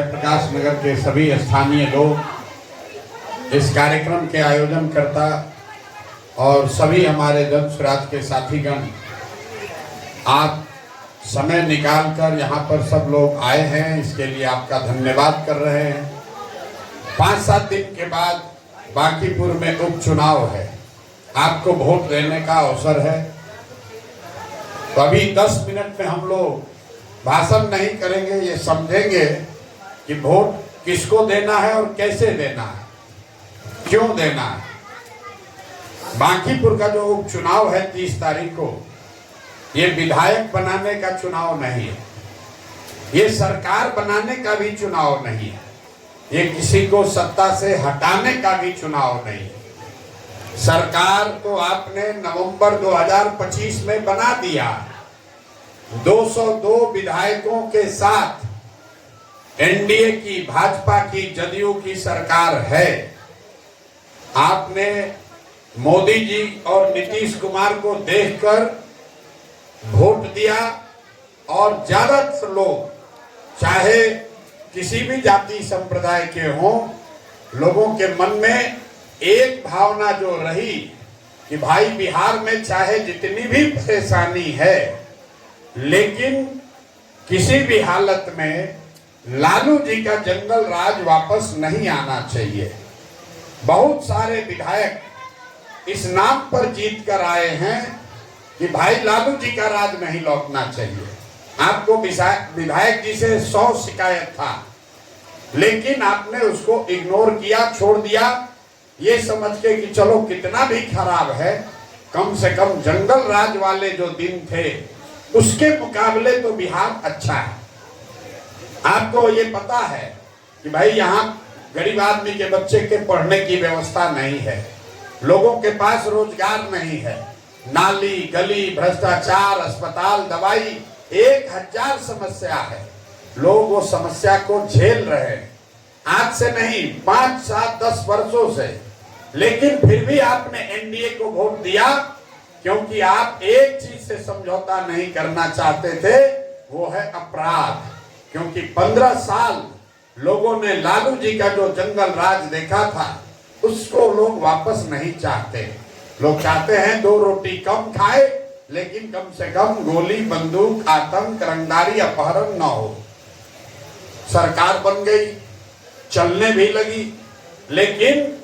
जयप्रकाश नगर के सभी स्थानीय लोग, इस कार्यक्रम के आयोजन करता और सभी हमारे जन स्वराज के साथीगण, आप समय निकालकर यहाँ पर सब लोग आए हैं, इसके लिए आपका धन्यवाद कर रहे हैं। 5-7 दिन के बाद बांकीपुर में उपचुनाव है, आपको वोट देने का अवसर है। तो अभी 10 मिनट में हम लोग भाषण नहीं करेंगे, ये समझेंगे कि वोट किसको देना है और कैसे देना है, क्यों देना है। बांकीपुर का जो उपचुनाव है 30 तारीख को, ये विधायक बनाने का चुनाव नहीं है, ये सरकार बनाने का भी चुनाव नहीं है, ये किसी को सत्ता से हटाने का भी चुनाव नहीं है। सरकार को आपने नवंबर 2025 में बना दिया, 202 विधायकों के साथ एनडीए की, भाजपा की, जदयू की सरकार है। आपने मोदी जी और नीतीश कुमार को देखकर वोट दिया और ज्यादातर लोग, चाहे किसी भी जाति संप्रदाय के हों, लोगों के मन में एक भावना जो रही कि भाई बिहार में चाहे जितनी भी परेशानी है, लेकिन किसी भी हालत में लालू जी का जंगल राज वापस नहीं आना चाहिए। बहुत सारे विधायक इस नाम पर जीत कर आए हैं कि भाई लालू जी का राज नहीं लौटना चाहिए। आपको विधायक जी से 100 शिकायत था, लेकिन आपने उसको इग्नोर किया, छोड़ दिया, ये समझ के कि चलो कितना भी खराब है, कम से कम जंगल राज वाले जो दिन थे उसके मुकाबले तो बिहार अच्छा है। आपको ये पता है कि भाई यहाँ गरीब आदमी के बच्चे के पढ़ने की व्यवस्था नहीं है, लोगों के पास रोजगार नहीं है, नाली गली, भ्रष्टाचार, अस्पताल, दवाई, 1000 समस्या है। लोग वो समस्या को झेल रहे हैं, आज से नहीं 5, 7, 10 वर्षों से। लेकिन फिर भी आपने एनडीए को वोट दिया, क्योंकि आप एक चीज से समझौता नहीं करना चाहते थे, वो है अपराध। क्योंकि 15 साल लोगों ने लालू जी का जो जंगल राज देखा था, उसको लोग वापस नहीं चाहते। लोग चाहते हैं 2 रोटी कम खाए, लेकिन कम से कम गोली, बंदूक, आतंक, रंगदारी, अपहरण न हो। सरकार बन गई, चलने भी लगी, लेकिन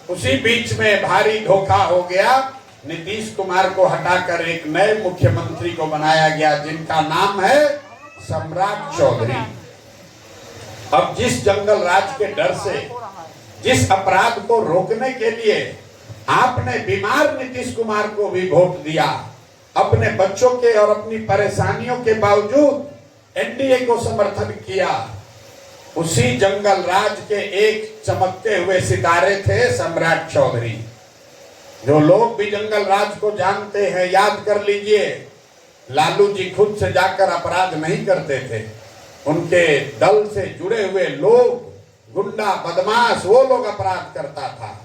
उसी बीच में भारी धोखा हो गया। नीतीश कुमार को हटाकर एक नए मुख्यमंत्री को बनाया गया, जिनका नाम है सम्राट चौधरी। अब जिस जंगल राज के डर से, जिस अपराध को रोकने के लिए आपने बीमार नीतीश कुमार को भी वोट दिया, अपने बच्चों के और अपनी परेशानियों के बावजूद एनडीए को समर्थन किया, उसी जंगल राज के एक चमकते हुए सितारे थे सम्राट चौधरी। जो लोग भी जंगल राज को जानते हैं, याद कर लीजिए, लालू जी खुद से जाकर अपराध नहीं करते थे, उनके दल से जुड़े हुए लोग, गुंडा बदमाश, वो लोग अपराध करता था।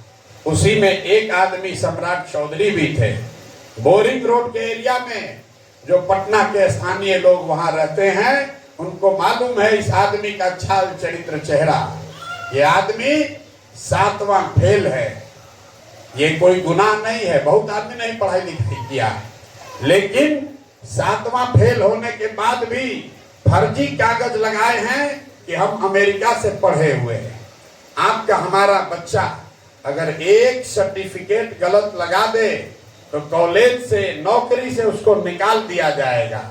उसी में एक आदमी सम्राट चौधरी भी थे। बोरिंग रोड के एरिया में जो पटना के स्थानीय लोग वहां रहते हैं, उनको मालूम है इस आदमी का छाल चरित्र चेहरा। ये आदमी 7वां फेल है, ये कोई गुनाह नहीं है, बहुत आदमी नहीं पढ़ाई लिखाई किया, लेकिन 7वां फेल होने के बाद भी फर्जी कागज लगाए हैं कि हम अमेरिका से पढ़े हुए हैं। आपका हमारा बच्चा अगर एक सर्टिफिकेट गलत लगा दे तो कॉलेज से, नौकरी से उसको निकाल दिया जाएगा।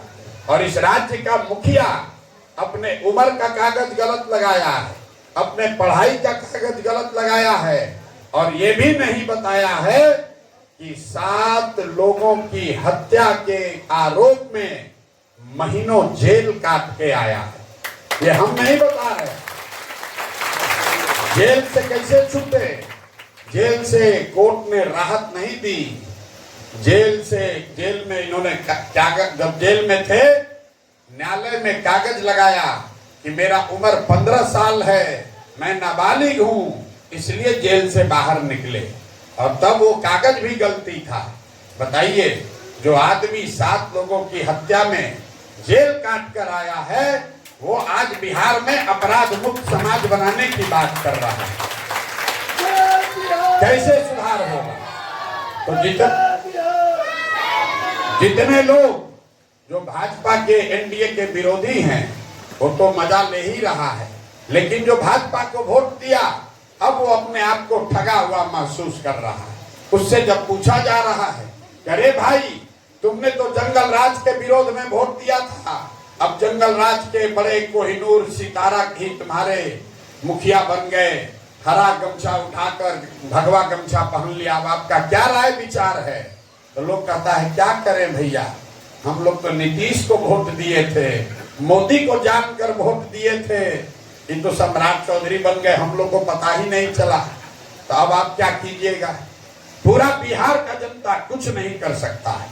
और इस राज्य का मुखिया अपने उम्र का कागज गलत लगाया है, अपने पढ़ाई का कागज गलत लगाया है, और ये भी नहीं बताया है कि 7 लोगों की हत्या के आरोप में महीनों जेल काट के आया है। ये हम नहीं बता रहे। जेल से कैसे छूटे? जेल से कोर्ट ने राहत नहीं दी। जेल में इन्होंने कागज, जब जेल में थे, न्यायालय में कागज लगाया कि मेरा उम्र 15 साल है, मैं नाबालिग हूं, इसलिए जेल से बाहर निकले, और तब वो कागज भी गलती था। बताइए, जो आदमी 7 लोगों की हत्या में जेल काट कर आया है, वो आज बिहार में अपराध मुक्त समाज बनाने की बात कर रहा है। कैसे सुधार होगा? तो जितने लोग जो भाजपा के एनडीए के विरोधी हैं वो तो मजा ले ही रहा है, लेकिन जो भाजपा को वोट दिया अब वो अपने आप को ठगा हुआ महसूस कर रहा है। उससे जब पूछा जा रहा है, अरे भाई तुमने तो जंगल राज के विरोध में वोट दिया था, अब जंगल राज के बड़े कोहिनूर सितारा ही तुम्हारे मुखिया बन गए, हरा गमछा उठाकर भगवा गमछा पहन लिया, अब आपका क्या राय विचार है? तो लोग कहता है क्या करें भैया, हम लोग तो नीतीश को वोट दिए थे, मोदी को जानकर वोट दिए थे, ये तो सम्राट चौधरी बन गए, हम लोग को पता ही नहीं चला। तो अब आप क्या कीजिएगा? पूरा बिहार का जनता कुछ नहीं कर सकता है,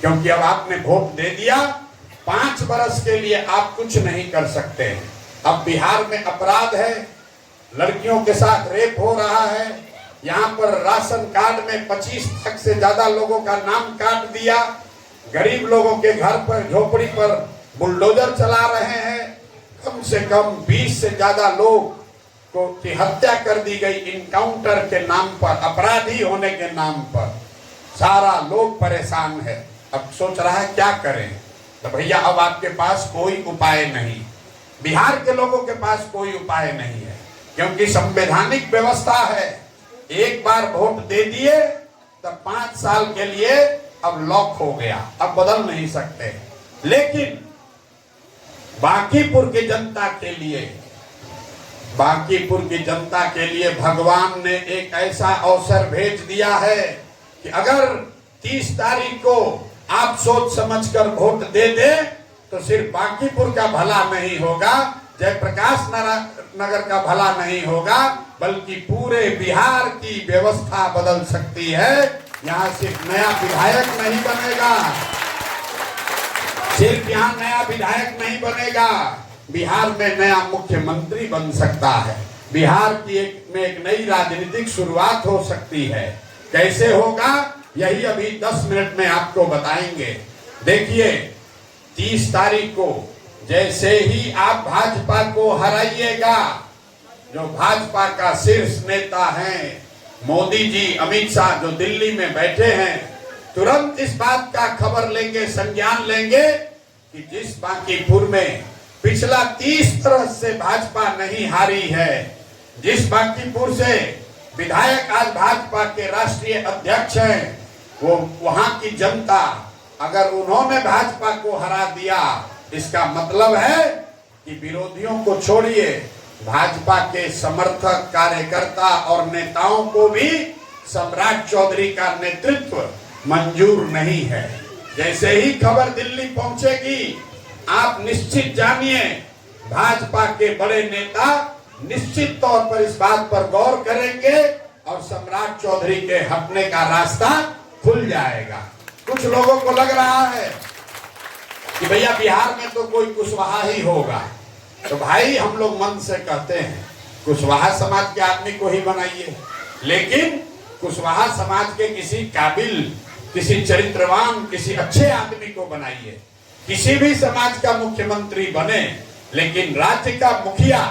क्योंकि अब आपने वोट दे दिया, 5 वर्ष के लिए आप कुछ नहीं कर सकते। अब बिहार में अपराध है, लड़कियों के साथ रेप हो रहा है, यहाँ पर राशन कार्ड में 25 लाख से ज्यादा लोगों का नाम काट दिया, गरीब लोगों के घर पर झोपड़ी पर बुलडोजर चला रहे हैं, कम से कम 20 से ज्यादा लोग को की हत्या कर दी गई इनकाउंटर के नाम पर, अपराधी होने के नाम पर। सारा लोग परेशान है, अब सोच रहा है क्या करें। तो भैया अब आपके पास कोई उपाय नहीं, बिहार के लोगों के पास कोई उपाय नहीं है, क्योंकि संवैधानिक व्यवस्था है, एक बार वोट दे दिए तब 5 साल के लिए अब लॉक हो गया, अब बदल नहीं सकते। लेकिन बांकीपुर की जनता के लिए, बांकीपुर की जनता के लिए भगवान ने एक ऐसा अवसर भेज दिया है कि अगर 30 तारीख को आप सोच समझकर वोट दे दे तो सिर्फ बांकीपुर का भला नहीं होगा, जयप्रकाश नगर का भला नहीं होगा, बल्कि पूरे बिहार की व्यवस्था बदल सकती है। यहाँ सिर्फ नया विधायक नहीं बनेगा, सिर्फ यहाँ नया विधायक नहीं बनेगा, बिहार में नया मुख्यमंत्री बन सकता है, बिहार की एक नई राजनीतिक शुरुआत हो सकती है। कैसे होगा यही अभी 10 मिनट में आपको बताएंगे। देखिए 30 तारीख को जैसे ही आप भाजपा को हराइएगा, जो भाजपा का शीर्ष नेता है मोदी जी, अमित शाह जो दिल्ली में बैठे हैं, तुरंत इस बात का खबर लेंगे, संज्ञान लेंगे कि जिस बांकीपुर में पिछला 30 वर्ष से भाजपा नहीं हारी है, जिस बांकीपुर से विधायक आज भाजपा के राष्ट्रीय अध्यक्ष हैं, वो वहां की जनता अगर उन्होंने भाजपा को हरा दिया, इसका मतलब है कि विरोधियों को छोड़िए, भाजपा के समर्थक कार्यकर्ता और नेताओं को भी सम्राट चौधरी का नेतृत्व मंजूर नहीं है। जैसे ही खबर दिल्ली पहुंचेगी, आप निश्चित जानिए भाजपा के बड़े नेता निश्चित तौर पर इस बात पर गौर करेंगे और सम्राट चौधरी के हटने का रास्ता खुल जाएगा। कुछ लोगों को लग रहा है कि भैया बिहार में तो कोई कुशवाहा ही होगा, तो भाई हम लोग मन से कहते हैं कुशवाहा समाज के आदमी को ही बनाइए, लेकिन कुशवाहा समाज के किसी काबिल, किसी चरित्रवान, किसी अच्छे आदमी को बनाइए। किसी भी समाज का मुख्यमंत्री बने, लेकिन राज्य का मुखिया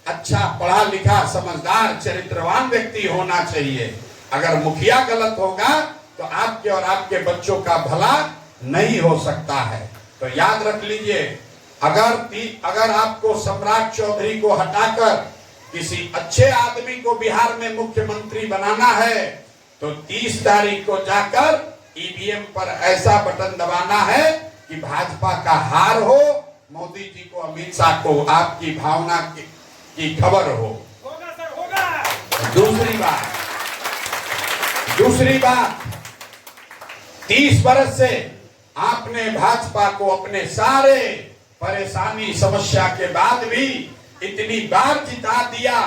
अच्छा पढ़ा लिखा समझदार चरित्रवान व्यक्ति होना चाहिए। अगर मुखिया गलत होगा तो आपके और आपके बच्चों का भला नहीं हो सकता है। तो याद रख लीजिए, अगर आपको सम्राट चौधरी को हटाकर किसी अच्छे आदमी को बिहार में मुख्यमंत्री बनाना है तो 30 तारीख को जाकर ईवीएम पर ऐसा बटन दबाना है कि भाजपा का हार हो, मोदी जी को, अमित शाह को आपकी भावना की खबर हो। होगा सर, होगा। दूसरी बात 30 वर्ष से आपने भाजपा को अपने सारे परेशानी समस्या के बाद भी इतनी बार जिता दिया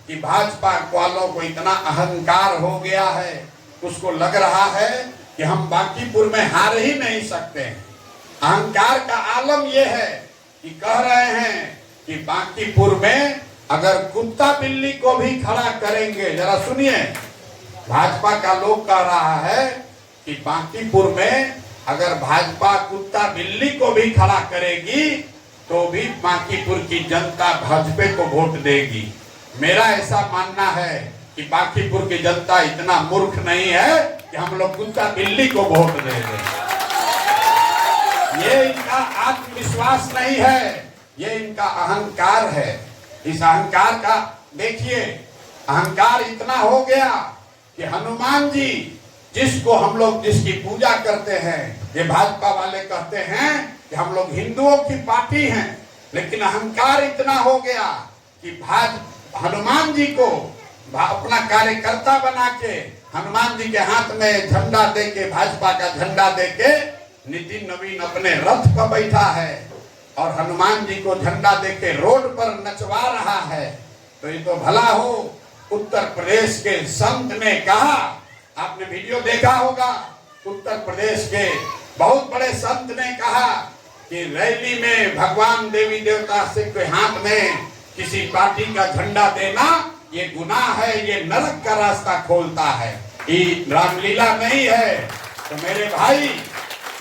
कि भाजपा वालों को इतना अहंकार हो गया है, उसको लग रहा है कि हम बांकीपुर में हार ही नहीं सकते। अहंकार का आलम यह है कि कह रहे हैं कि बांकीपुर में अगर कुत्ता बिल्ली को भी खड़ा करेंगे, जरा सुनिए, भाजपा का लोग कह रहा है कि बांकीपुर में अगर भाजपा कुत्ता बिल्ली को भी खड़ा करेगी तो भी बांकीपुर की जनता भाजपा को वोट देगी। मेरा ऐसा मानना है कि बांकीपुर की जनता इतना मूर्ख नहीं है कि हम लोग कुत्ता बिल्ली को वोट दे दें। ये इनका आत्मविश्वास नहीं है, ये इनका अहंकार है। इस अहंकार का देखिए, अहंकार इतना हो गया कि हनुमान जी जिसको हम लोग जिसकी पूजा करते हैं, ये भाजपा वाले कहते हैं कि हम लोग हिंदुओं की पार्टी हैं, लेकिन अहंकार इतना हो गया कि हनुमान जी को अपना कार्यकर्ता बना के हनुमान जी के हाथ में झंडा दे के, भाजपा का झंडा दे के नितिन नवीन अपने रथ पर बैठा है और हनुमान जी को झंडा दे के रोड पर नचवा रहा है। तो ये तो भला हो, उत्तर प्रदेश के संत ने कहा, आपने वीडियो देखा होगा, उत्तर प्रदेश के बहुत बड़े संत ने कहा कि रैली में भगवान देवी देवता से के हाथ में किसी पार्टी का झंडा देना ये गुनाह है, ये नरक का रास्ता खोलता है, ये रामलीला नहीं है। तो मेरे भाई,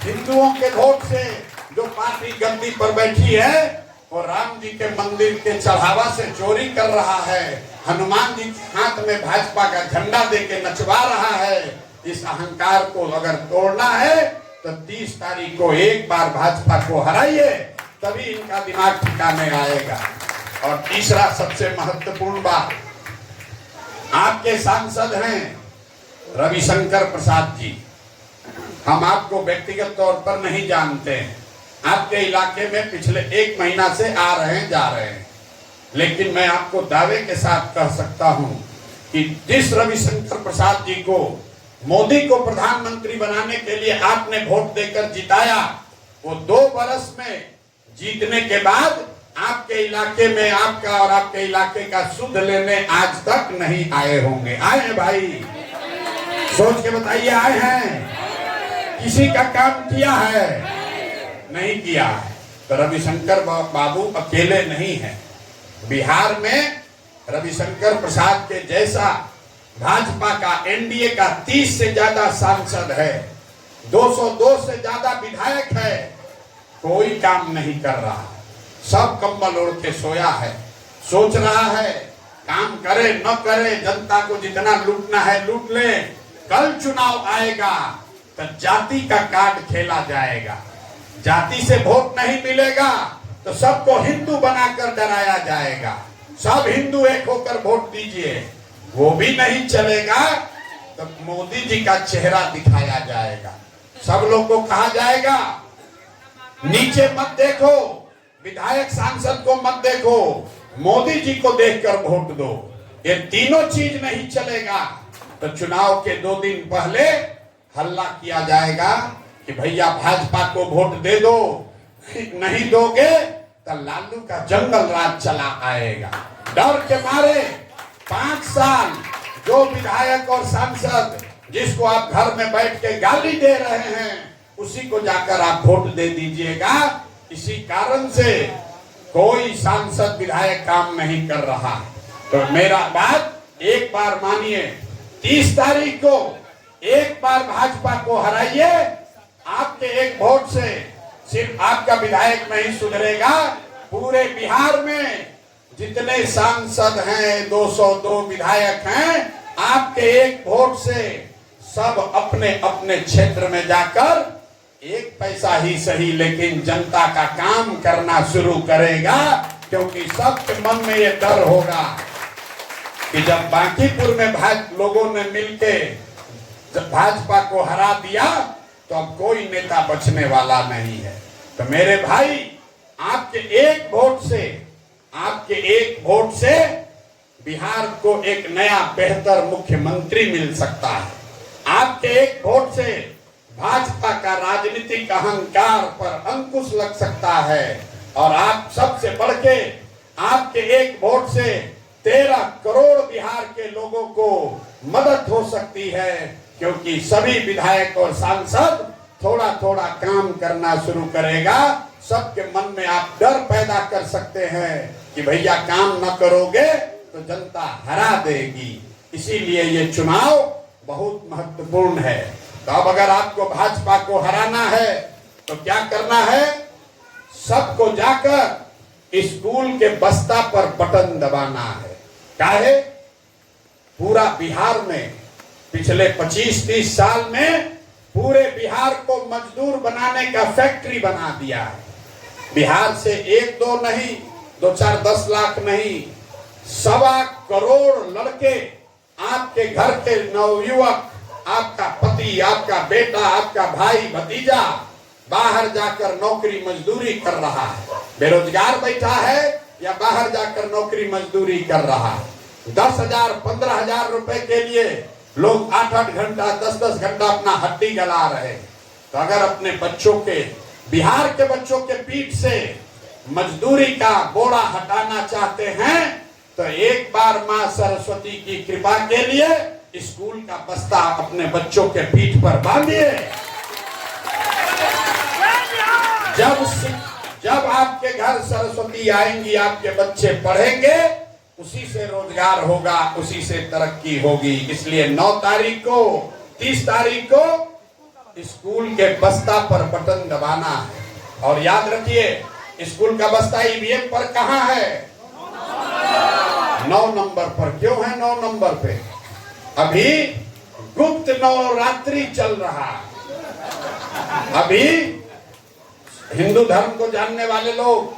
हिंदुओं के वोट से जो पार्टी गद्दी पर बैठी है और राम जी के मंदिर के चढ़ावा से चोरी कर रहा है, हनुमान जी के हाथ में भाजपा का झंडा देके नचवा रहा है, इस अहंकार को अगर तोड़ना है तो 30 तारीख को एक बार भाजपा को हराइए, तभी इनका दिमाग ठिकाने आएगा। और तीसरा सबसे महत्वपूर्ण बात, आपके सांसद हैं रविशंकर प्रसाद जी। हम आपको व्यक्तिगत तौर पर नहीं जानते हैं, आपके इलाके में पिछले 1 महीना से आ रहे हैं जा रहे हैं, लेकिन मैं आपको दावे के साथ कह सकता हूं कि जिस रविशंकर प्रसाद जी को मोदी को प्रधानमंत्री बनाने के लिए आपने वोट देकर जिताया, वो 2 वर्ष में जीतने के बाद आपके इलाके में आपका और आपके इलाके का सुध लेने आज तक नहीं आए होंगे। आए हैं भाई? सोच के बताइए, आए हैं? किसी का काम किया है? नहीं किया है। तो रविशंकर बाबू अकेले नहीं है। बिहार में रविशंकर प्रसाद के जैसा भाजपा का एनडीए का 30 से ज्यादा सांसद है, 202 से ज्यादा विधायक है, कोई काम नहीं कर रहा, सब कंबल ओढ़ के सोया है, सोच रहा है काम करे न करे, जनता को जितना लूटना है लूट ले, कल चुनाव आएगा तो जाति का कार्ड खेला जाएगा, जाति से वोट नहीं मिलेगा तो सबको हिंदू बनाकर डराया जाएगा, सब हिंदू एक होकर वोट दीजिए, वो भी नहीं चलेगा तो मोदी जी का चेहरा दिखाया जाएगा, सब लोग को कहा जाएगा नीचे मत देखो, विधायक सांसद को मत देखो, मोदी जी को देखकर वोट दो। ये तीनों चीज नहीं चलेगा तो चुनाव के 2 दिन पहले हल्ला किया जाएगा कि भैया भाजपा को वोट दे दो, नहीं दोगे तो लालू का जंगल राज चला आएगा। डर के मारे 5 साल जो विधायक और सांसद जिसको आप घर में बैठ के गाली दे रहे हैं, उसी को जाकर आप वोट दे दीजिएगा। इसी कारण से कोई सांसद विधायक काम नहीं कर रहा। तो मेरा बात एक बार मानिए, 30 तारीख को एक बार भाजपा को हराइए, आपके एक वोट से सिर्फ आपका विधायक नहीं सुधरेगा, पूरे बिहार में जितने सांसद हैं, 202 विधायक हैं, आपके एक वोट से सब अपने अपने क्षेत्र में जाकर 1 पैसा ही सही लेकिन जनता का काम करना शुरू करेगा, क्योंकि सबके मन में ये डर होगा कि जब बांकीपुर में लोगों ने मिलके जब भाजपा को हरा दिया तो अब कोई नेता बचने वाला नहीं है। तो मेरे भाई, आपके एक वोट से बिहार को एक नया बेहतर मुख्यमंत्री मिल सकता है। आपके एक वोट से भाजपा का राजनीतिक अहंकार पर अंकुश लग सकता है और आप सबसे बढ़ के आपके एक वोट से 13 करोड़ बिहार के लोगों को मदद हो सकती है, क्योंकि सभी विधायक और सांसद थोड़ा थोड़ा काम करना शुरू करेगा। सबके मन में आप डर पैदा कर सकते हैं कि भैया काम न करोगे तो जनता हरा देगी। इसीलिए ये चुनाव बहुत महत्वपूर्ण है। तो अब अगर आपको भाजपा को हराना है तो क्या करना है? सबको जाकर स्कूल के बस्ता पर बटन दबाना है। काहे? पूरा बिहार में पिछले 25-30 साल में पूरे बिहार को मजदूर बनाने का फैक्ट्री बना दिया है। बिहार से 1-2 नहीं, 2-4-10 लाख नहीं, 1.25 करोड़ लड़के, आपके घर के नवयुवक, आपका पति, आपका बेटा, आपका भाई भतीजा बाहर जाकर नौकरी मजदूरी कर रहा है। बेरोजगार बैठा है या बाहर जाकर नौकरी मजदूरी कर रहा है। 10,000 15,000 रुपए के लिए लोग 8-8 घंटा 10-10 घंटा अपना हड्डी गला रहे। तो अगर अपने बच्चों के, बिहार के बच्चों के पीठ से मजदूरी का बोरा हटाना चाहते हैं तो एक बार मां सरस्वती की कृपा के लिए स्कूल का बस्ता अपने बच्चों के पीठ पर बांधिए। जब आपके घर सरस्वती आएंगी, आपके बच्चे पढ़ेंगे, उसी से रोजगार होगा, उसी से तरक्की होगी। इसलिए 9 तारीख को, 30 तारीख को स्कूल के बस्ता पर बटन दबाना है। और याद रखिए, स्कूल का बस्ता ईवीएम पर कहां है? 9 नंबर पर। क्यों है 9 नंबर पे? अभी गुप्त नवरात्रि चल रहा। अभी हिंदू धर्म को जानने वाले लोग,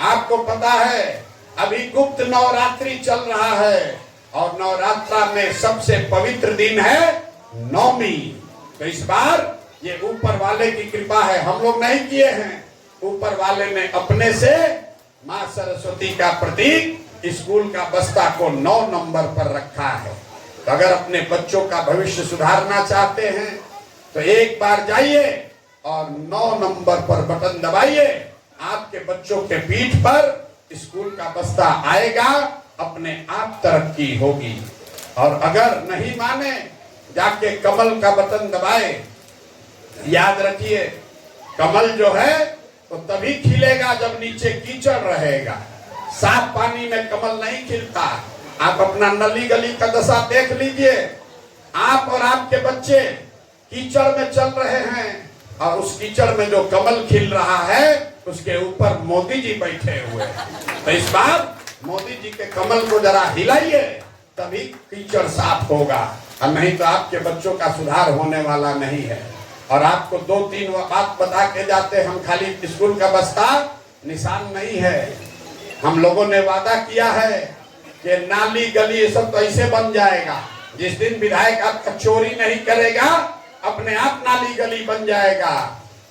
आपको पता है अभी गुप्त नवरात्रि चल रहा है और नवरात्रा में सबसे पवित्र दिन है नवमी। तो इस बार ये ऊपर वाले की कृपा है, हम लोग नहीं किए हैं, ऊपर वाले ने अपने से मां सरस्वती का प्रतीक स्कूल का बस्ता को 9 नंबर पर रखा है। तो अगर अपने बच्चों का भविष्य सुधारना चाहते हैं तो एक बार जाइए और 9 नंबर पर बटन दबाइए। आपके बच्चों के पीठ पर स्कूल का बस्ता आएगा, अपने आप तरक्की होगी। और अगर नहीं माने, जाके कमल का बटन दबाए। याद रखिए, कमल जो है तो तभी खिलेगा जब नीचे कीचड़ रहेगा। साफ पानी में कमल नहीं खिलता। आप अपना नली गली का दशा देख लीजिए। आप और आपके बच्चे कीचड़ में चल रहे हैं और उस कीचड़ में जो कमल खिल रहा है उसके ऊपर मोदी जी बैठे हुए हैं। तो इस बार मोदी जी के कमल को जरा हिलाइए, तभी कीचड़ साफ होगा, और नहीं तो आपके बच्चों का सुधार होने वाला नहीं है। और आपको 2-3 बात बता के जाते, हम खाली स्कूल का बस्ता निशान नहीं है। हम लोगों ने वादा किया है कि नाली गली ये सब तो ऐसे बन जाएगा। जिस दिन विधायक आपका चोरी नहीं करेगा, अपने आप नाली गली बन जाएगा।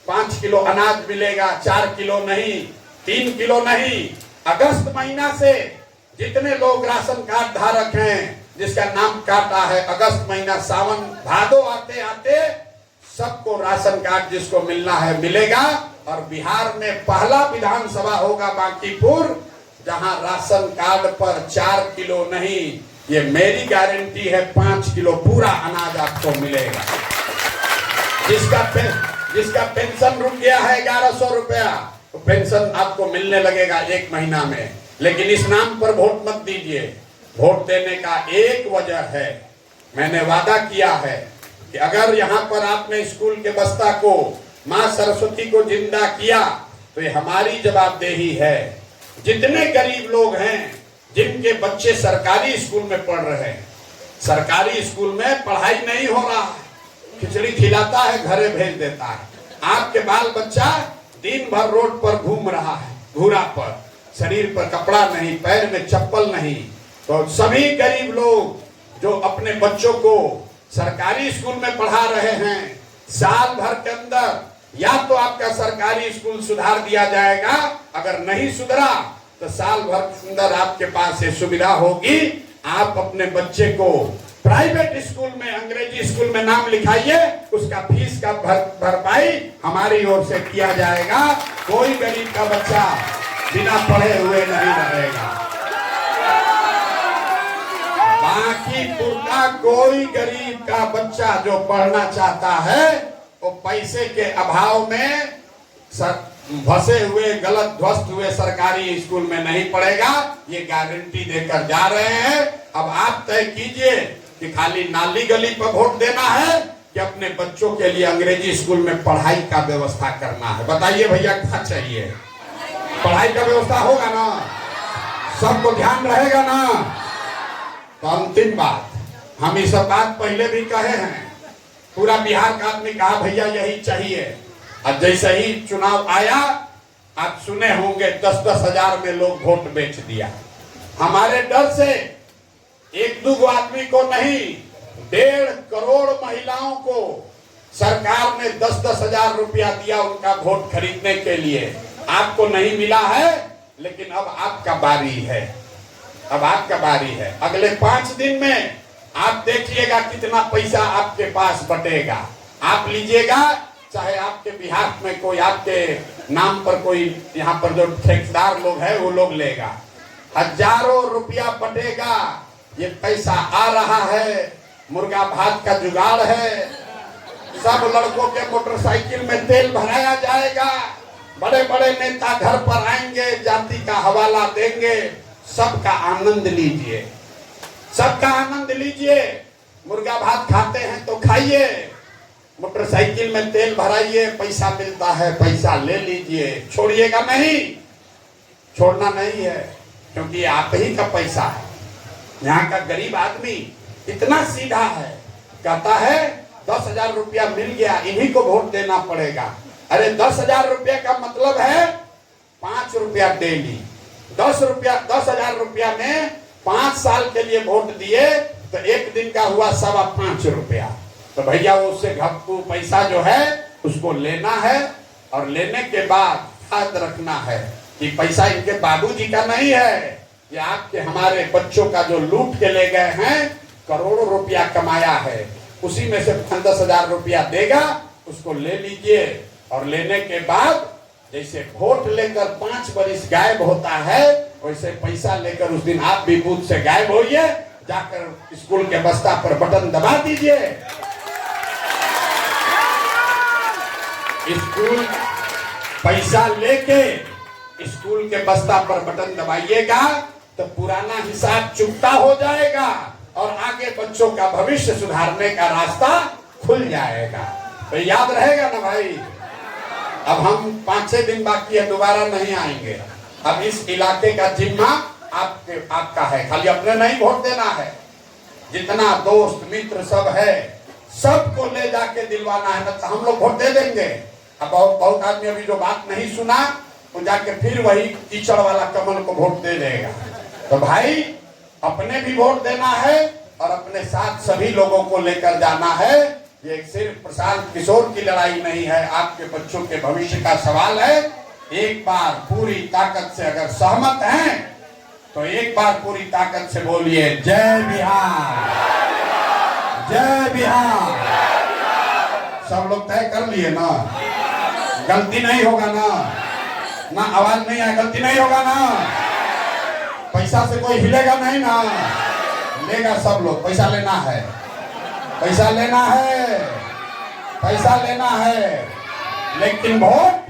5 किलो अनाज मिलेगा, 4 किलो नहीं, 3 किलो नहीं। अगस्त महीना से जितने लोग राशन कार्ड धारक हैं, जिसका नाम काटा है, अगस्त महीना सावन भादो आते आते सबको राशन कार्ड जिसको मिलना है मिलेगा। और बिहार में पहला विधानसभा होगा बांकीपुर, जहां राशन कार्ड पर 4 किलो नहीं, ये मेरी गारंटी है, 5 किलो पूरा अनाज आपको मिलेगा। जिसका पेंशन रुक गया है 1100 रुपया, तो पेंशन आपको मिलने लगेगा 1 महीना में। लेकिन इस नाम पर वोट मत दीजिए। वोट देने का एक वजह है, मैंने वादा किया है कि अगर यहाँ पर आपने स्कूल के बस्ता को, माँ सरस्वती को जिंदा किया तो ये हमारी जवाबदेही है। जितने गरीब लोग हैं जिनके बच्चे सरकारी स्कूल में पढ़ रहे हैं, सरकारी स्कूल में पढ़ाई नहीं हो रहा है, खिचड़ी खिलाता है, घरे भेज देता है। आपके बाल बच्चा दिन भर रोड पर घूम रहा है, घूरा पर, शरीर पर कपड़ा नहीं, पैर में चप्पल नहीं। तो सभी गरीब लोग जो अपने बच्चों को सरकारी स्कूल में पढ़ा रहे हैं, साल भर के अंदर या तो आपका सरकारी स्कूल सुधार दिया जाएगा, अगर नहीं सुधरा तो साल भर के अंदर आपके पास ये सुविधा होगी, आप अपने बच्चे को प्राइवेट स्कूल में, अंग्रेजी स्कूल में नाम लिखाइए, उसका फीस का भरपाई हमारी ओर से किया जाएगा। कोई गरीब का बच्चा बिना पढ़े हुए नहीं रहेगा। बांकीपुर का कोई गरीब का बच्चा जो पढ़ना चाहता है वो पैसे के अभाव में फंसे हुए, गलत ध्वस्त हुए सरकारी स्कूल में नहीं पढ़ेगा। ये गारंटी देकर जा रहे हैं। अब आप तय कीजिए कि खाली नाली गली पर वोट देना है कि अपने बच्चों के लिए अंग्रेजी स्कूल में पढ़ाई का व्यवस्था करना है। बताइए भैया क्या चाहिए? पढ़ाई का व्यवस्था होगा ना, सबको ध्यान रहेगा ना। तो अंतिम बात, हम ये सब बात पहले भी कहे हैं, पूरा बिहार का आदमी कहा भैया यही चाहिए। अब जैसे ही चुनाव आया, आप सुने होंगे 10-10 हजार में लोग वोट बेच दिया। हमारे डर से एक दो आदमी को नहीं, 1.5 करोड़ महिलाओं को सरकार ने 10-10 हजार रुपया दिया उनका वोट खरीदने के लिए। आपको नहीं मिला है, लेकिन अब आपका बारी है, अब आपका बारी है। अगले 5 दिन में आप देखिएगा कितना पैसा आपके पास बटेगा। आप लीजिएगा, चाहे आपके बिहार में कोई आपके नाम पर कोई यहाँ पर जो ठेकेदार लोग हैं वो लोग लेगा, हजारों रुपया बटेगा। ये पैसा आ रहा है, मुर्गा भात का जुगाड़ है। सब लड़कों के मोटरसाइकिल में तेल भराया जाएगा, बड़े बड़े नेता घर पर आएंगे, जाति का हवाला देंगे। सबका आनंद लीजिए, सबका आनंद लीजिए। मुर्गा भात खाते हैं तो खाइए, मोटरसाइकिल में तेल भराइए, पैसा मिलता है पैसा ले लीजिए, छोड़िएगा नहीं, छोड़ना नहीं है, क्योंकि आप ही का पैसा है। यहाँ का गरीब आदमी इतना सीधा है, कहता है 10,000 रुपया मिल गया, इन्हीं को वोट देना पड़ेगा। अरे 10,000 रुपया का मतलब है 5 रुपया डेली। 10,000 रुपया में 5 साल के लिए वोट दिए तो एक दिन का हुआ 5.25 रुपया। तो भैया उससे घप्पू पैसा जो है उसको लेना है, और लेने के बाद याद रखना है कि पैसा इनके बाबूजी का नहीं है, ये आपके हमारे बच्चों का जो लूट के ले गए हैं, करोड़ों रुपया कमाया है, उसी में से 10,000 रुपया देगा, उसको ले लीजिए। और लेने के बाद जैसे वोट लेकर 5 बरिस गायब होता है, वैसे पैसा लेकर उस दिन आप भी बूथ से गायब होइए, जाकर स्कूल के बस्ता पर बटन दबा दीजिए। स्कूल पैसा लेके स्कूल के बस्ता पर बटन दबाइएगा तो पुराना हिसाब चुकता हो जाएगा और आगे बच्चों का भविष्य सुधारने का रास्ता खुल जाएगा। तो याद रहेगा ना भाई। अब हम 5-6 दिन बाकी है, दोबारा नहीं आएंगे। अब इस इलाके का जिम्मा आपका है, खाली अपने नहीं वोट देना है, जितना दोस्त मित्र सब है सबको ले जाके दिलवाना है, तो हम लोग वोट दे देंगे। अब बहुत आदमी अभी जो बात नहीं सुना वो जाके फिर वही कीचड़ वाला कमल को वोट दे देगा। तो भाई अपने भी वोट देना है और अपने साथ सभी लोगों को लेकर जाना है। ये सिर्फ प्रशांत किशोर की लड़ाई नहीं है, आपके बच्चों के भविष्य का सवाल है। एक बार पूरी ताकत से अगर सहमत हैं तो एक बार पूरी ताकत से बोलिए जय बिहार, जय बिहार। सब लोग तय कर लिए ना, गलती नहीं होगा ना, आवाज नहीं है, गलती नहीं होगा ना, पैसा से कोई हिलेगा नहीं ना, लेगा सब लोग। पैसा लेना है, पैसा लेना है, पैसा लेना है, लेकिन वोट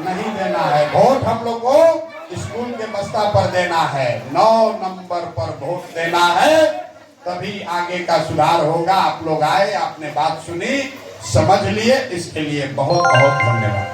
नहीं देना है। वोट हम लोग को स्कूल के बस्ता पर देना है, 9 नंबर पर वोट देना है, तभी आगे का सुधार होगा। आप लोग आए, आपने बात सुनी, समझ लिए, इसके लिए बहुत बहुत धन्यवाद।